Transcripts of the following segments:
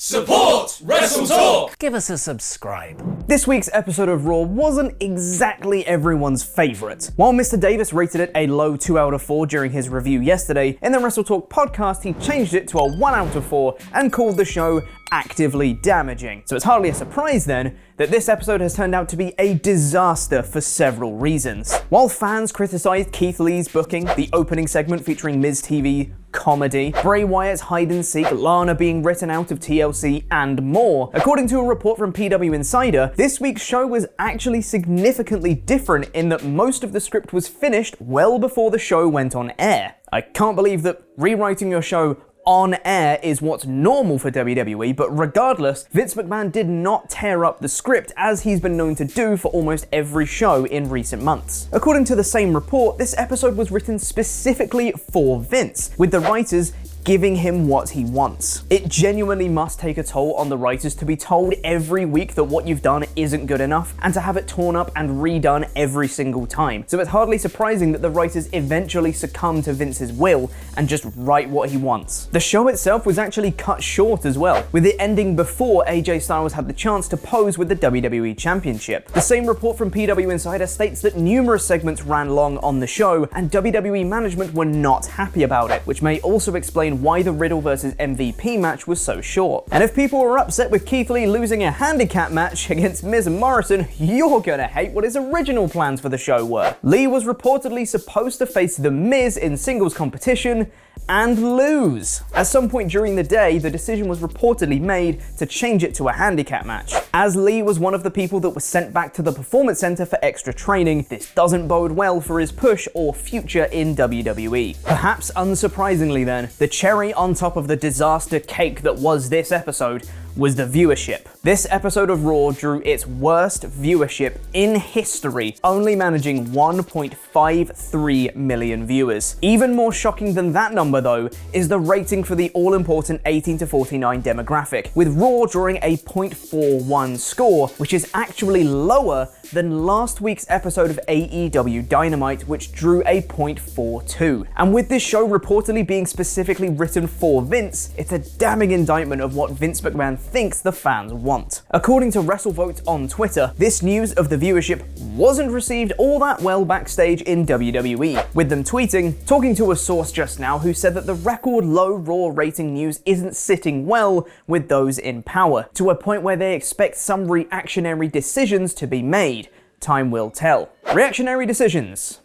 Support WrestleTalk! Give us a subscribe. This week's episode of Raw wasn't exactly everyone's favourite. While Mr. Davis rated it a low 2 out of 4 during his review yesterday, in the WrestleTalk podcast he changed it to a 1 out of 4 and called the show actively damaging. So it's hardly a surprise then that this episode has turned out to be a disaster for several reasons. While fans criticised Keith Lee's booking, the opening segment featuring Miz TV comedy, Bray Wyatt's hide and seek, Lana being written out of TLC, and more, according to a report from PW Insider, this week's show was actually significantly different in that most of the script was finished well before the show went on air. I can't believe that rewriting your show on air is what's normal for WWE, but regardless, Vince McMahon did not tear up the script as he's been known to do for almost every show in recent months. According to the same report, this episode was written specifically for Vince, with the writers giving him what he wants. It genuinely must take a toll on the writers to be told every week that what you've done isn't good enough, and to have it torn up and redone every single time. So it's hardly surprising that the writers eventually succumb to Vince's will and just write what he wants. The show itself was actually cut short as well, with it ending before AJ Styles had the chance to pose with the WWE Championship. The same report from PW Insider states that numerous segments ran long on the show, and WWE management were not happy about it, which may also explain why the Riddle vs MVP match was so short. And if people were upset with Keith Lee losing a handicap match against Miz and Morrison, you're gonna hate what his original plans for the show were. Lee was reportedly supposed to face The Miz in singles competition and lose. At some point during the day, the decision was reportedly made to change it to a handicap match. As Lee was one of the people that was sent back to the Performance Center for extra training, this doesn't bode well for his push or future in WWE. Perhaps unsurprisingly then, the cherry on top of the disaster cake that was this episode was the viewership. This episode of Raw drew its worst viewership in history, only managing 1.53 million viewers. Even more shocking than that number though, is the rating for the all-important 18 to 49 demographic, with Raw drawing a 0.41 score, which is actually lower than last week's episode of AEW Dynamite, which drew a 0.42. And with this show reportedly being specifically written for Vince, it's a damning indictment of what Vince McMahon thinks the fans want. According to WrestleVote on Twitter, this news of the viewership wasn't received all that well backstage in WWE, with them tweeting, talking to a source just now who said that the record low Raw rating news isn't sitting well with those in power, to a point where they expect some reactionary decisions to be made. Time will tell. Reactionary decisions.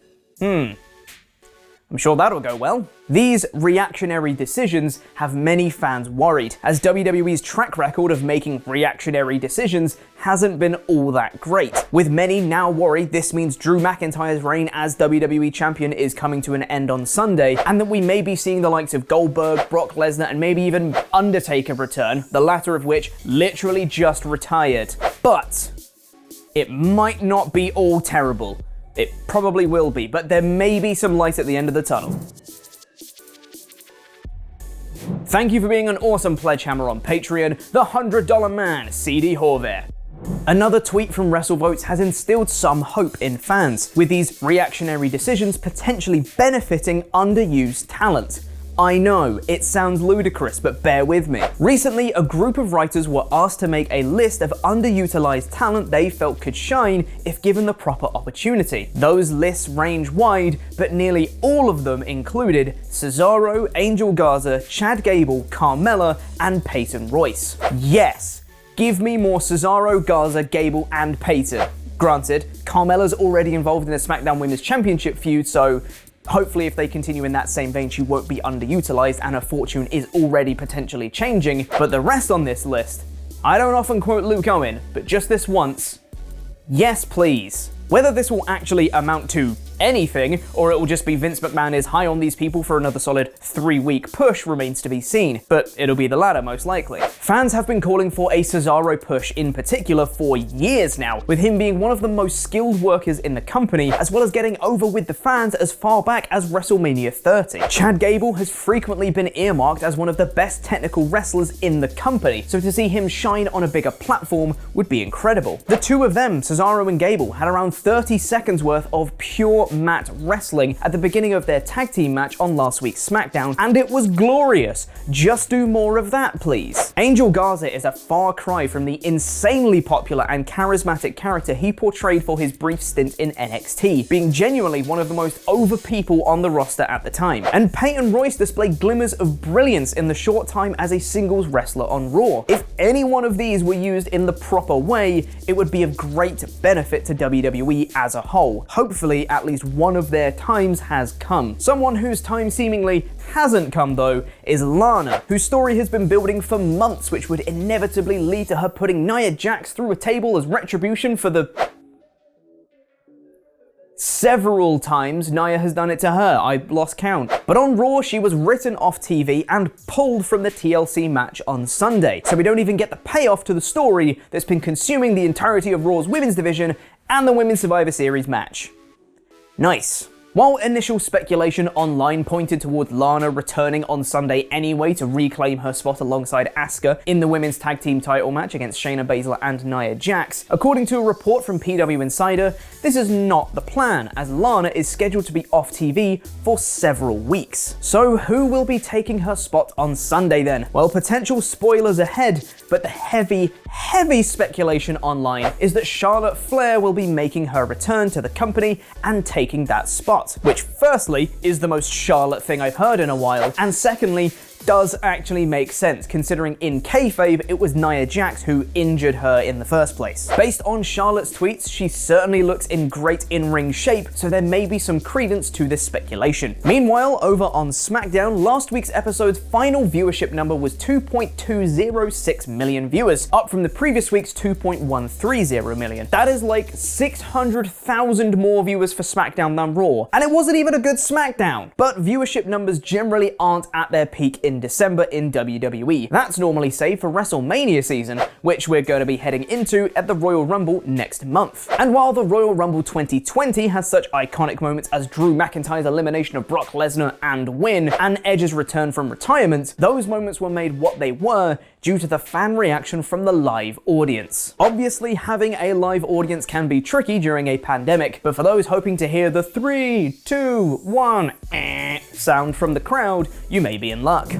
I'm sure that'll go well. These reactionary decisions have many fans worried, as WWE's track record of making reactionary decisions hasn't been all that great, with many now worried this means Drew McIntyre's reign as WWE Champion is coming to an end on Sunday, and that we may be seeing the likes of Goldberg, Brock Lesnar, and maybe even Undertaker return, the latter of which literally just retired. But it might not be all terrible. It probably will be, but there may be some light at the end of the tunnel. Thank you for being an awesome pledgehammer on Patreon, the $100 man, CD Horvath. Another tweet from WrestleVotes has instilled some hope in fans, with these reactionary decisions potentially benefiting underused talent. I know, it sounds ludicrous, but bear with me. Recently, a group of writers were asked to make a list of underutilized talent they felt could shine if given the proper opportunity. Those lists range wide, but nearly all of them included Cesaro, Angel Garza, Chad Gable, Carmella, and Peyton Royce. Yes, give me more Cesaro, Garza, Gable, and Peyton. Granted, Carmella's already involved in the SmackDown Women's Championship feud, so hopefully if they continue in that same vein, she won't be underutilized and her fortune is already potentially changing. But the rest on this list, I don't often quote Luke Owen, but just this once, yes please. Whether this will actually amount to anything, or it will just be Vince McMahon is high on these people for another solid 3-week push remains to be seen, but it'll be the latter most likely. Fans have been calling for a Cesaro push in particular for years now, with him being one of the most skilled workers in the company, as well as getting over with the fans as far back as WrestleMania 30. Chad Gable has frequently been earmarked as one of the best technical wrestlers in the company, so to see him shine on a bigger platform would be incredible. The two of them, Cesaro and Gable, had around 30 seconds worth of pure got Matt wrestling at the beginning of their tag team match on last week's SmackDown, and it was glorious. Just do more of that, please. Angel Garza is a far cry from the insanely popular and charismatic character he portrayed for his brief stint in NXT, being genuinely one of the most over people on the roster at the time. And Peyton Royce displayed glimmers of brilliance in the short time as a singles wrestler on Raw. If any one of these were used in the proper way, it would be of great benefit to WWE as a whole. Hopefully, at least one of their times has come. Someone whose time seemingly hasn't come, though, is Lana, whose story has been building for months, which would inevitably lead to her putting Nia Jax through a table as retribution for the several times Nia has done it to her, I lost count. But on Raw, she was written off TV and pulled from the TLC match on Sunday, so we don't even get the payoff to the story that's been consuming the entirety of Raw's women's division and the Women's Survivor Series match. Nice. While initial speculation online pointed toward Lana returning on Sunday anyway to reclaim her spot alongside Asuka in the women's tag team title match against Shayna Baszler and Nia Jax, according to a report from PW Insider, this is not the plan, as Lana is scheduled to be off TV for several weeks. So who will be taking her spot on Sunday then? Well, potential spoilers ahead, but the heavy speculation online is that Charlotte Flair will be making her return to the company and taking that spot. Which firstly is the most Charlotte thing I've heard in a while, and secondly does actually make sense considering in kayfabe it was Nia Jax who injured her in the first place. Based on Charlotte's tweets, she certainly looks in great in-ring shape, so there may be some credence to this speculation. Meanwhile, over on SmackDown, last week's episode's final viewership number was 2.206 million viewers, up from the previous week's 2.130 million. That is like 600,000 more viewers for SmackDown than Raw, and it wasn't even a good SmackDown. But viewership numbers generally aren't at their peak in December in WWE. That's normally saved for WrestleMania season, which we're going to be heading into at the Royal Rumble next month. And while the Royal Rumble 2020 has such iconic moments as Drew McIntyre's elimination of Brock Lesnar and win, and Edge's return from retirement, those moments were made what they were due to the fan reaction from the live audience. Obviously, having a live audience can be tricky during a pandemic, but for those hoping to hear the 3, 2, 1 sound from the crowd, you may be in luck.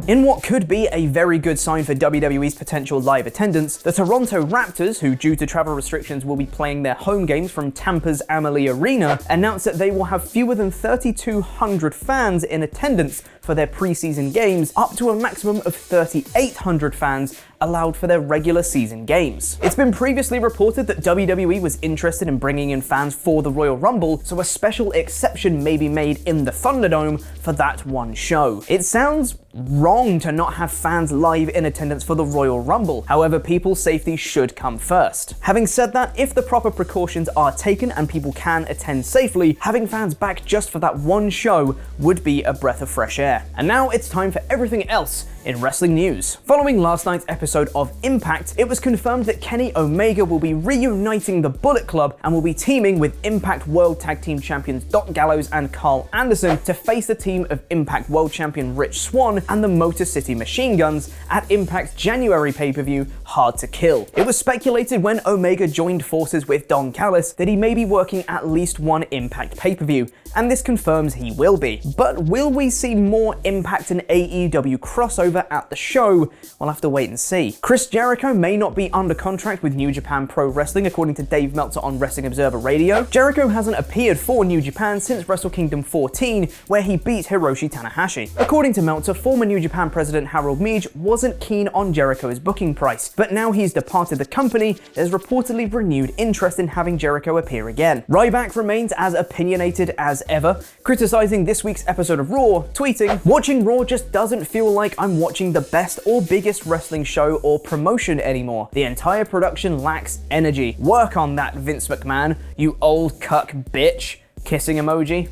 In what could be a very good sign for WWE's potential live attendance, the Toronto Raptors, who due to travel restrictions will be playing their home games from Tampa's Amalie Arena, announced that they will have fewer than 3,200 fans in attendance for their preseason games, up to a maximum of 3,800 fans allowed for their regular season games. It's been previously reported that WWE was interested in bringing in fans for the Royal Rumble, so a special exception may be made in the Thunderdome for that one show. It sounds wrong to not have fans live in attendance for the Royal Rumble, however, people's safety should come first. Having said that, if the proper precautions are taken and people can attend safely, having fans back just for that one show would be a breath of fresh air. And now it's time for everything else in wrestling news. Following last night's episode of Impact, it was confirmed that Kenny Omega will be reuniting the Bullet Club and will be teaming with Impact World Tag Team Champions Doc Gallows and Carl Anderson to face the team of Impact World Champion Rich Swann and the Motor City Machine Guns at Impact's January pay-per-view Hard to Kill. It was speculated when Omega joined forces with Don Callis that he may be working at least one Impact pay-per-view, and this confirms he will be. But will we see more Impact and AEW crossover at the show? We'll have to wait and see. Chris Jericho may not be under contract with New Japan Pro Wrestling, according to Dave Meltzer on Wrestling Observer Radio. Jericho hasn't appeared for New Japan since Wrestle Kingdom 14, where he beat Hiroshi Tanahashi. According to Meltzer, former New Japan president Harold Meij wasn't keen on Jericho's booking price, but now he's departed the company, there's reportedly renewed interest in having Jericho appear again. Ryback remains as opinionated as ever, criticizing this week's episode of Raw, tweeting, "Watching Raw just doesn't feel like I'm watching the best or biggest wrestling show or promotion anymore. The entire production lacks energy. Work on that, Vince McMahon, you old cuck bitch." Kissing emoji.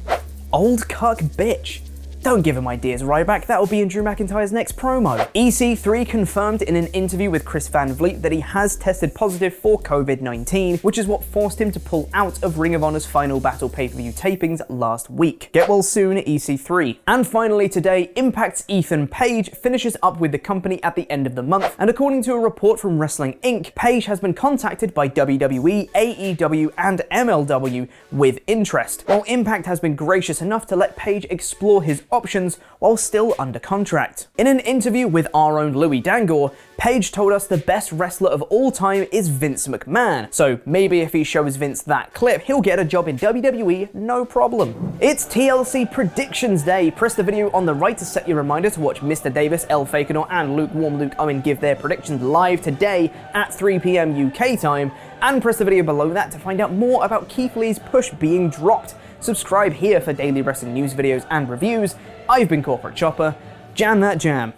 Old cuck bitch. Don't give him ideas, Ryback, that'll be in Drew McIntyre's next promo. EC3 confirmed in an interview with Chris Van Vliet that he has tested positive for COVID-19, which is what forced him to pull out of Ring of Honor's Final Battle pay-per-view tapings last week. Get well soon, EC3. And finally today, Impact's Ethan Page finishes up with the company at the end of the month, and according to a report from Wrestling Inc., Page has been contacted by WWE, AEW, and MLW with interest, while Impact has been gracious enough to let Page explore his options while still under contract. In an interview with our own Louis Dangoor, Page told us the best wrestler of all time is Vince McMahon, so maybe if he shows Vince that clip, he'll get a job in WWE, no problem. It's TLC Predictions Day. Press the video on the right to set your reminder to watch Mr. Davis, El Fakenor, and Lukewarm Luke Owen give their predictions live today at 3 PM UK time, and press the video below that to find out more about Keith Lee's push being dropped. Subscribe here for daily wrestling news videos and reviews. I've been Corporate Chopper. Jam that jam.